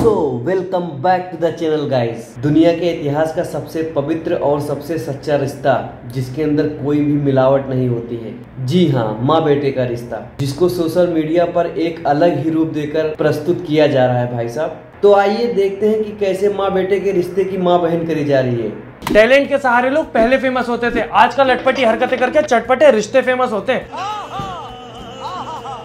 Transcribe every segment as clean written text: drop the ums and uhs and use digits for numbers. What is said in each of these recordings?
So welcome back to the channel guys. दुनिया के इतिहास का सबसे पवित्र और सबसे सच्चा रिश्ता जिसके अंदर कोई भी मिलावट नहीं होती है, जी हाँ, माँ बेटे का रिश्ता, जिसको सोशल मीडिया पर एक अलग ही रूप देकर प्रस्तुत किया जा रहा है भाई साहब। तो आइए देखते हैं कि कैसे माँ बेटे के रिश्ते की माँ बहन करी जा रही है। टैलेंट के सहारे लोग पहले फेमस होते थे, आजकल लटपटी हरकतें करके चटपटे रिश्ते फेमस होते हैं।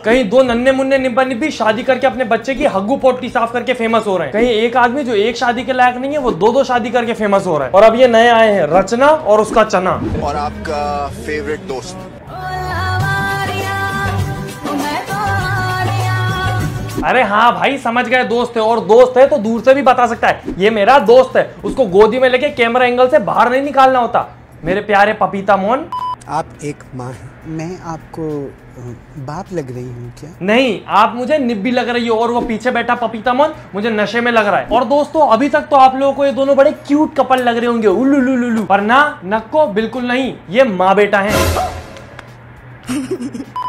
कहीं दो नन्हे मुन्ने निब्बा निब्बी शादी करके अपने बच्चे की हग्गू पोटी साफ करके फेमस हो रहे हैं। कहीं एक आदमी जो एक शादी के लायक नहीं है वो दो शादी करके फेमस हो रहा है। और अब ये नए आए हैं रचना और उसका चना। और आपका फेवरेट दोस्त। अरे हाँ भाई, समझ गए, दोस्त है, और दोस्त है तो दूर से भी बता सकता है ये मेरा दोस्त है। उसको गोदी में लेके कैमरा एंगल से बाहर नहीं निकालना होता। मेरे प्यारे पपीता मोहन, आप एक माँ हैं, मैं आपको बाप लग रही हूँ क्या? नहीं, आप मुझे निब्बी लग रही हो और वो पीछे बैठा पपीता मोहन मुझे नशे में लग रहा है। और दोस्तों, अभी तक तो आप लोगों को ये दोनों बड़े क्यूट कपल लग रहे होंगे, उल्लू, पर ना, नक्को बिल्कुल नहीं, ये माँ बेटा है।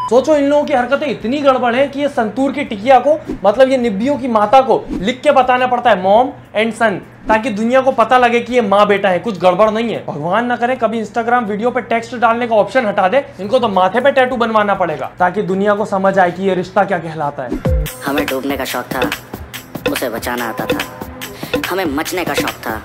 सोचो, इन लोगों की हरकतें इतनी गड़बड़ है कि ये संतूर की टिकिया को, मतलब ये निब्बियों की माता को लिख के बताना पड़ता है मॉम एंड सन, ताकि दुनिया को पता लगे कि ये माँ बेटा है, कुछ गड़बड़ नहीं है। भगवान ना करे कभी इंस्टाग्राम वीडियो पे टेक्स्ट डालने का ऑप्शन हटा दे, इनको तो माथे पे टैटू बनवाना पड़ेगा ताकि दुनिया को समझ आए कि ये रिश्ता क्या कहलाता है। हमें डूबने का शौक था, उसे बचाना आता था। हमें मचने का शौक था,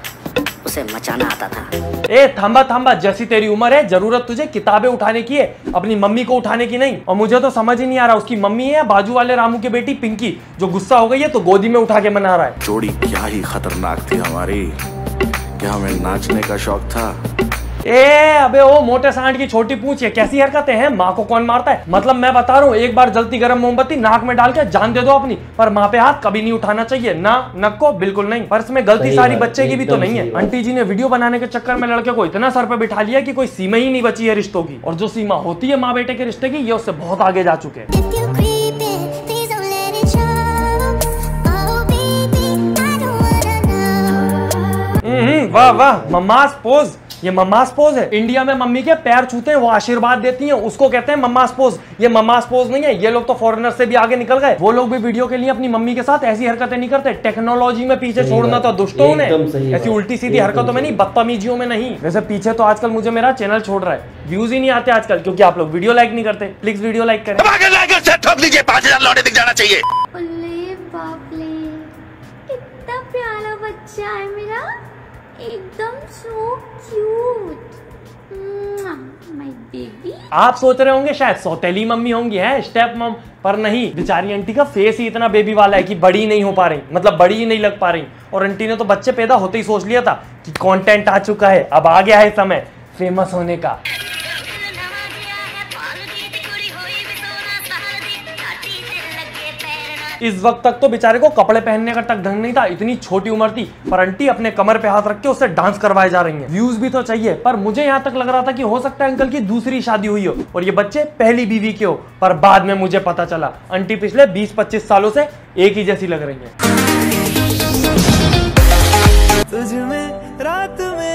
उसे मचाना आता था। ए थंबा, जैसी तेरी उम्र है, जरूरत तुझे किताबें उठाने की है, अपनी मम्मी को उठाने की नहीं। और मुझे तो समझ ही नहीं आ रहा, उसकी मम्मी है बाजू वाले रामू की बेटी पिंकी, जो गुस्सा हो गई है तो गोदी में उठा के मना रहा है। जोड़ी क्या ही खतरनाक थी हमारी। क्या हमें नाचने का शौक था? ए अबे ओ मोटे सांड की छोटी पूंछ, ये कैसी हरकतें हैं? माँ को कौन मारता है? मतलब मैं बता रहा हूँ, एक बार जलती गर्म मोमबत्ती नाक में डाल के जान दे दो अपनी, पर माँ पे हाथ कभी नहीं उठाना चाहिए, ना नक्को बिल्कुल नहीं। पर इसमें गलती सारी बच्चे की भी तो नहीं है। आंटी जी ने वीडियो बनाने के चक्कर में लड़के को इतना सर पे बिठा लिया कि कोई सीमा ही नहीं बची है रिश्तों की, और जो सीमा होती है माँ बेटे के रिश्ते की, ये उससे बहुत आगे जा चुके हैं। वाह वाह, मम्मास पोज, ये मम्मास पोज है। इंडिया में मम्मी के पैर छूते हैं, वो आशीर्वाद देती हैं, उसको कहते हैं मम्मास पोज। ये मम्मास पोज नहीं है, ये लोग तो फॉरेनर से भी आगे निकल गए। वो लोग भी वीडियो के लिए अपनी मम्मी के साथ ऐसी हरकतें नहीं करते। टेक्नोलॉजी में पीछे छोड़ना तो दुष्टों ने, ऐसी उल्टी सीधी हरकतों में नहीं, बदतमीजियों में नहीं। वैसे पीछे तो आजकल मुझे मेरा चैनल छोड़ रहा है, व्यूज ही नहीं आते आजकल, क्योंकि आप लोग वीडियो लाइक नहीं करते। प्लीज वीडियो लाइक करें। 5000 लौटे दिख जाना चाहिए। कितना प्यारा बच्चा है मेरा, एकदम सो क्यूट, माय बेबी। आप सोच रहे होंगे शायद सौतेली मम्मी होंगी, है स्टेप मम, पर नहीं, बेचारी आंटी का फेस ही इतना बेबी वाला है कि बड़ी नहीं हो पा रही, मतलब बड़ी ही नहीं लग पा रही। और आंटी ने तो बच्चे पैदा होते ही सोच लिया था कि कंटेंट आ चुका है, अब आ गया है समय फेमस होने का। इस वक्त तक तो बेचारे को कपड़े पहनने का तक ढंग नहीं था, इतनी छोटी उम्र थी, पर आंटी अपने कमर पे हाथ रख के उससे डांस करवाए जा रही हैं। व्यूज भी तो चाहिए, पर मुझे यहाँ तक लग रहा था कि हो सकता है अंकल की दूसरी शादी हुई हो और ये बच्चे पहली बीवी के हो, पर बाद में मुझे पता चला आंटी पिछले 20-25 सालों से एक ही जैसी लग रही है। तुझ में रात में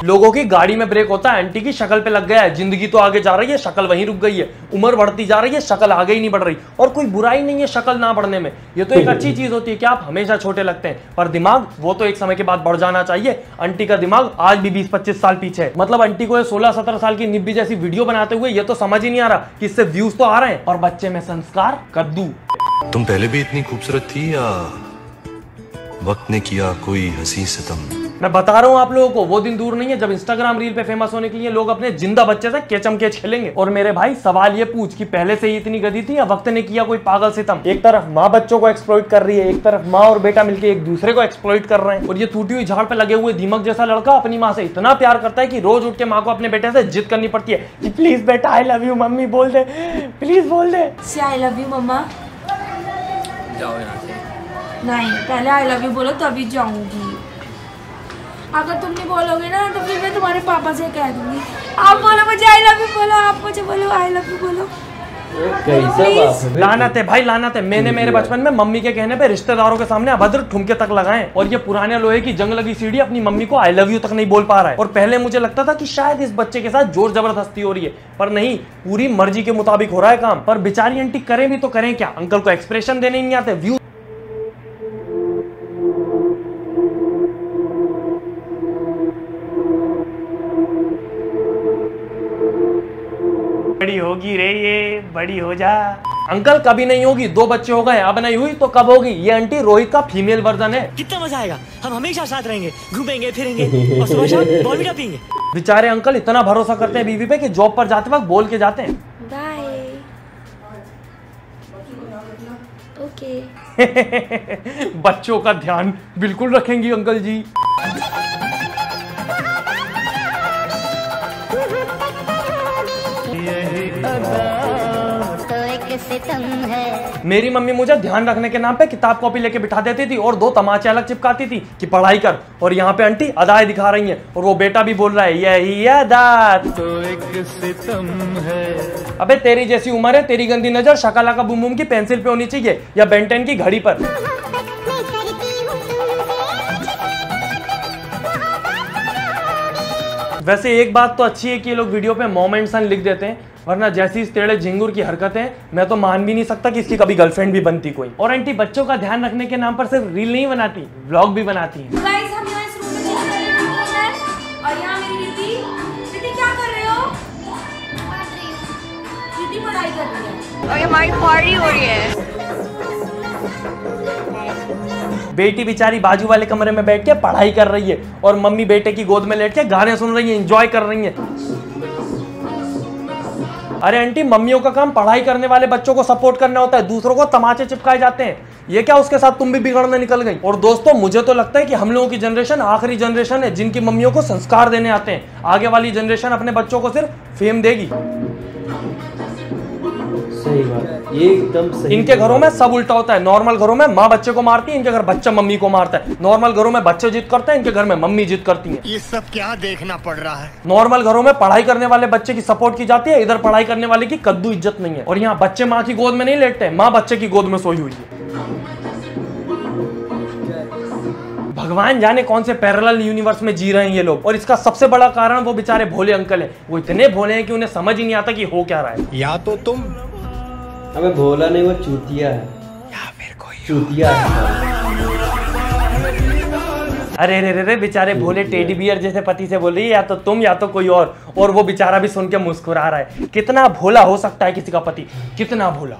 लोगों की गाड़ी में ब्रेक होता है, आंटी की शक्ल पे लग गया है। जिंदगी तो आगे जा रही है, शक्ल वहीं रुक गई है। उम्र बढ़ती जा रही है, शक्ल आगे ही नहीं बढ़ रही। और कोई बुराई नहीं है शक्ल ना बढ़ने में, ये तो एक अच्छी चीज होती है कि आप हमेशा छोटे लगते हैं, पर दिमाग वो तो एक समय के बाद बढ़ जाना चाहिए। आंटी का दिमाग आज भी 20-25 साल पीछे है। मतलब आंटी को 16-17 साल की निब्बी जैसी वीडियो बनाते हुए ये तो समझ ही नहीं आ रहा कि इससे व्यूज तो आ रहे हैं, और बच्चे में संस्कार कद्दू। तुम पहले भी इतनी खूबसूरत थी या वक्त ने किया कोई हंसी सितम? मैं बता रहा हूँ आप लोगों को, वो दिन दूर नहीं है जब इंस्टाग्राम रील पे फेमस होने के लिए लोग अपने जिंदा बच्चे से केचम केच खेलेंगे। और मेरे भाई, सवाल ये पूछ कि पहले से ही इतनी गधी थी या वक्त ने किया कोई पागल सितम? एक तरफ माँ बच्चों को एक्सप्लॉइट कर रही है, एक तरफ माँ और बेटा मिलकर एक दूसरे को एक्सप्लॉइट कर रहे हैं। और ये टूटी हुई झाड़ पे लगे हुए दीमक जैसा लड़का अपनी माँ से इतना प्यार करता है कि रोज उठ के माँ को अपने बेटे से जिद करनी पड़ती है कि प्लीज बेटा आई लव यू, मम्मी बोल दे, प्लीज बोल दे आई लव यू मम्मा। जाओ यहाँ से। नहीं, पहले आई लव यू बोलो तभी जाऊंगी। अगर तुम नहीं बोलोगे ना तो फिर मैं तुम्हारे पापा से कह दूंगी। आप बोलो मुझे आई लव यू बोलो, आप मुझे बोलो आई लव यू बोलो। कैसा बाप है लानत है भाई, लानत है। मैंने मेरे बचपन में मम्मी के कहने पे रिश्तेदारों के सामने अभद्र ठुमके तक लगाए, और ये पुराने लोहे की जंग लगी सीढ़ी अपनी मम्मी को आई लव यू तक नहीं बोल पा रहा है। और पहले मुझे लगता था कि शायद इस बच्चे के साथ जोर जबरदस्ती हो रही है, पर नहीं, पूरी मर्जी के मुताबिक हो रहा है काम। पर बेचारी आंटी करें भी तो करें क्या, अंकल को एक्सप्रेशन देने नहीं आते, व्यू बड़ी होगी रे ये, बड़ी हो जा। अंकल कभी नहीं होगी, 2 बच्चे हो गए, अब नहीं हुई तो कब होगी। ये आंटी रोहित का फीमेल वर्जन है। कितना मजा आएगा, हम हमेशा साथ रहेंगे, घूमेंगे फिरेंगे और सुबह शाम बॉल भी पीएंगे। बेचारे अंकल इतना भरोसा करते हैं बीवी पे कि जॉब पर जाते वक्त बोल के जाते हैं बाय। ओके। बच्चों का ध्यान बिल्कुल रखेंगी अंकल जी। मेरी मम्मी मुझे ध्यान रखने के नाम पे किताब कॉपी लेके बिठा देती थी और 2 तमाचे अलग चिपकाती थी कि पढ़ाई कर, और यहाँ पे आंटी अदाएं दिखा रही हैं और वो बेटा भी बोल रहा है यही अदा तो एक सितम है। अबे तेरी जैसी उम्र है, तेरी गंदी नजर शकाला का बूम बूम की पेंसिल पे होनी चाहिए या बेंटेन की घड़ी पर। वैसे एक बात तो अच्छी है कि ये लोग वीडियो पे मॉम एंड सन लिख देते हैं, वरना जैसी इस टेढ़े झिंगुर की हरकतें मैं तो मान भी नहीं सकता कि इसकी कभी गर्लफ्रेंड भी बनती कोई। और आंटी बच्चों का ध्यान रखने के नाम पर सिर्फ रील नहीं बनाती, व्लॉग भी बनाती है। गाइस हम यहाँ इस रूम में चेक कर रहे हैं और यहाँ मेरी दीदी क्या कर रहे हो? दीदी पढ़ाई कर रही है और हमारी पार्टी हो रही है। बेटी बेचारी बाजू वाले कमरे में बैठ के पढ़ाई कर रही है और मम्मी बेटे की गोद में लेट के गाने सुन रही है, एंजॉय कर रही है। अरे आंटी मम्मियों का काम पढ़ाई करने वाले बच्चों को सपोर्ट करना होता है, दूसरों को तमाचे चिपकाए जाते हैं। ये क्या उसके साथ तुम भी बिगड़ने निकल गई। और दोस्तों मुझे तो लगता है कि हम लोगों की जनरेशन आखिरी जनरेशन है जिनकी मम्मियों को संस्कार देने आते हैं। आगे वाली जनरेशन अपने बच्चों को सिर्फ फेम देगी। सही बात, एकदम सही। इनके घरों में सब उल्टा होता है। नॉर्मल घरों में माँ बच्चे को मारती है, इनके घर बच्चा मम्मी को मारता है। नॉर्मल घरों में बच्चे जिद करते हैं, इनके घर में मम्मी जिद करती है। ये सब क्या देखना पड़ रहा है। नॉर्मल घरों में पढ़ाई करने वाले बच्चे की सपोर्ट की जाती है, इधर पढ़ाई करने वाले की कद्दू इज्जत नहीं है। और यहाँ बच्चे माँ की गोद में नहीं लेटते, माँ बच्चे की गोद में सोई हुई है। भगवान जाने कौन से पैरेलल यूनिवर्स में जी रहे हैं ये लोग। और इसका सबसे बड़ा कारण वो बेचारे भोले अंकल हैं। वो इतने भोले हैं कि उन्हें समझ ही नहीं आता कि हो क्या रहा है। या तो तुम, अबे भोला नहीं, वो चूतिया है, या फिर कोई चूतिया है। अरे रे रे रे बेचारे भोले टेडी बियर जैसे पति से बोल रही है या तो तुम या तो कोई और वो बेचारा भी सुन के मुस्कुरा रहा है। कितना भोला हो सकता है किसी का पति, कितना भोला।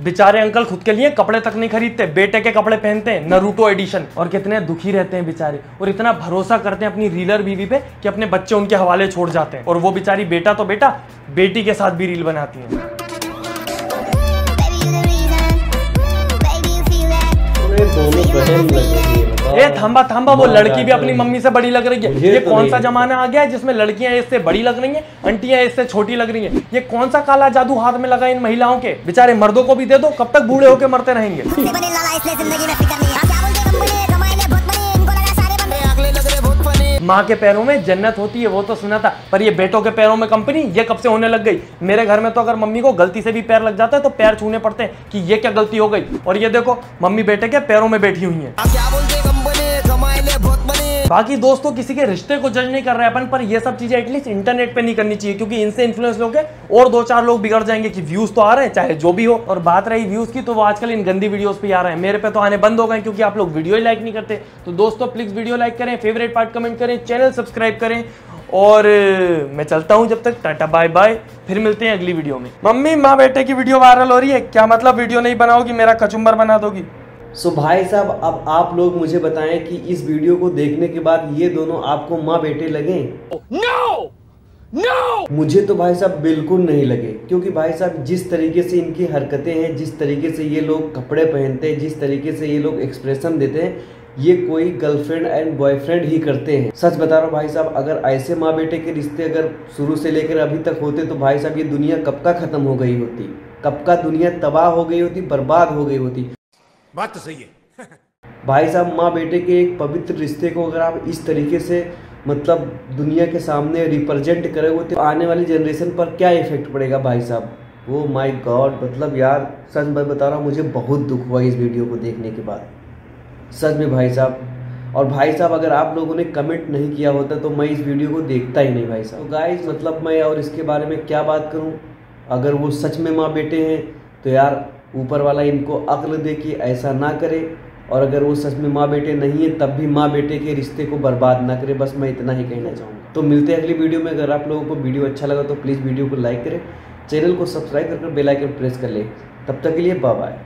बेचारे अंकल खुद के लिए कपड़े तक नहीं खरीदते, बेटे के कपड़े पहनते हैं, नरूटो एडिशन। और कितने दुखी रहते हैं बेचारे, और इतना भरोसा करते हैं अपनी रीलर बीवी पे कि अपने बच्चे उनके हवाले छोड़ जाते हैं। और वो बेचारी बेटा तो बेटा बेटी के साथ भी रील बनाती है। ए थंबा थंबा, वो लड़की भी अपनी मम्मी से बड़ी लग रही है। ये कौन सा जमाना आ गया है जिसमें लड़कियां इससे बड़ी लग रही हैं, आंटियां इससे छोटी लग रही हैं। ये कौन सा काला जादू हाथ में लगा इन महिलाओं के। बेचारे मर्दों को भी दे दो, कब तक बूढ़े होके मरते रहेंगे। माँ के पैरों में जन्नत होती है वो तो सुना था, पर ये बेटों के पैरों में कंपनी ये कब से होने लग गई। मेरे घर में तो अगर मम्मी को गलती से भी पैर लग जाता है तो पैर छूने पड़ते हैं कि ये क्या गलती हो गई। और ये देखो मम्मी बेटे के पैरों में बैठी हुई हैं। बाकी दोस्तों किसी के रिश्ते को जज नहीं कर रहे अपन, पर ये सब चीजें एटलीस्ट इंटरनेट पे नहीं करनी चाहिए, क्योंकि इनसे इन्फ्लुएंस लोग और 2-4 लोग बिगड़ जाएंगे कि व्यूज तो आ रहे हैं चाहे जो भी हो। और बात रही व्यूज की, तो वो आजकल इन गंदी वीडियोस पे आ रहे हैं। मेरे पे तो आने बंद हो गए क्योंकि आप लोग वीडियो ही लाइक नहीं करते। तो दोस्तों प्लीज वीडियो लाइक करें, फेवरेट पार्ट कमेंट करें, चैनल सब्सक्राइब करें। और मैं चलता हूं, जब तक टाटा बाय बाय, फिर मिलते हैं अगली वीडियो में। मम्मी माँ बेटे की वीडियो वायरल हो रही है, क्या मतलब वीडियो नहीं बनाओगी, मेरा कचुम्बर बना दोगी। सो भाई साहब अब आप लोग मुझे बताएं कि इस वीडियो को देखने के बाद ये दोनों आपको माँ बेटे लगे? नो नो, मुझे तो भाई साहब बिल्कुल नहीं लगे, क्योंकि भाई साहब जिस तरीके से इनकी हरकतें हैं, जिस तरीके से ये लोग कपड़े पहनते हैं, जिस तरीके से ये लोग एक्सप्रेशन देते हैं, ये कोई गर्लफ्रेंड एंड बॉयफ्रेंड ही करते हैं। सच बता रहा हूँ भाई साहब, अगर ऐसे माँ बेटे के रिश्ते अगर शुरू से लेकर अभी तक होते तो भाई साहब ये दुनिया कब का खत्म हो गई होती, कब का दुनिया तबाह हो गई होती, बर्बाद हो गई होती। बात तो सही है। भाई साहब माँ बेटे के एक पवित्र रिश्ते को अगर आप इस तरीके से मतलब दुनिया के सामने रिप्रेजेंट करे हुए, तो आने वाली जनरेशन पर क्या इफेक्ट पड़ेगा भाई साहब। ओ माय गॉड, मतलब यार सच में बता रहा हूँ, मुझे बहुत दुख हुआ इस वीडियो को देखने के बाद, सच में भाई साहब। और भाई साहब अगर आप लोगों ने कमेंट नहीं किया होता तो मैं इस वीडियो को देखता ही नहीं भाई साहब। तो गाइस मतलब मैं और इसके बारे में क्या बात करूं, अगर वो सच में माँ बेटे हैं तो यार ऊपर वाला इनको अक्ल दे कि ऐसा ना करे, और अगर वो सच में माँ बेटे नहीं है तब भी माँ बेटे के रिश्ते को बर्बाद ना करे। बस मैं इतना ही कहना चाहूँगा। तो मिलते हैं अगली वीडियो में। अगर आप लोगों को वीडियो अच्छा लगा तो प्लीज़ वीडियो को लाइक करें, चैनल को सब्सक्राइब कर बेल आइकन प्रेस कर ले। तब तक के लिए बाय बाय।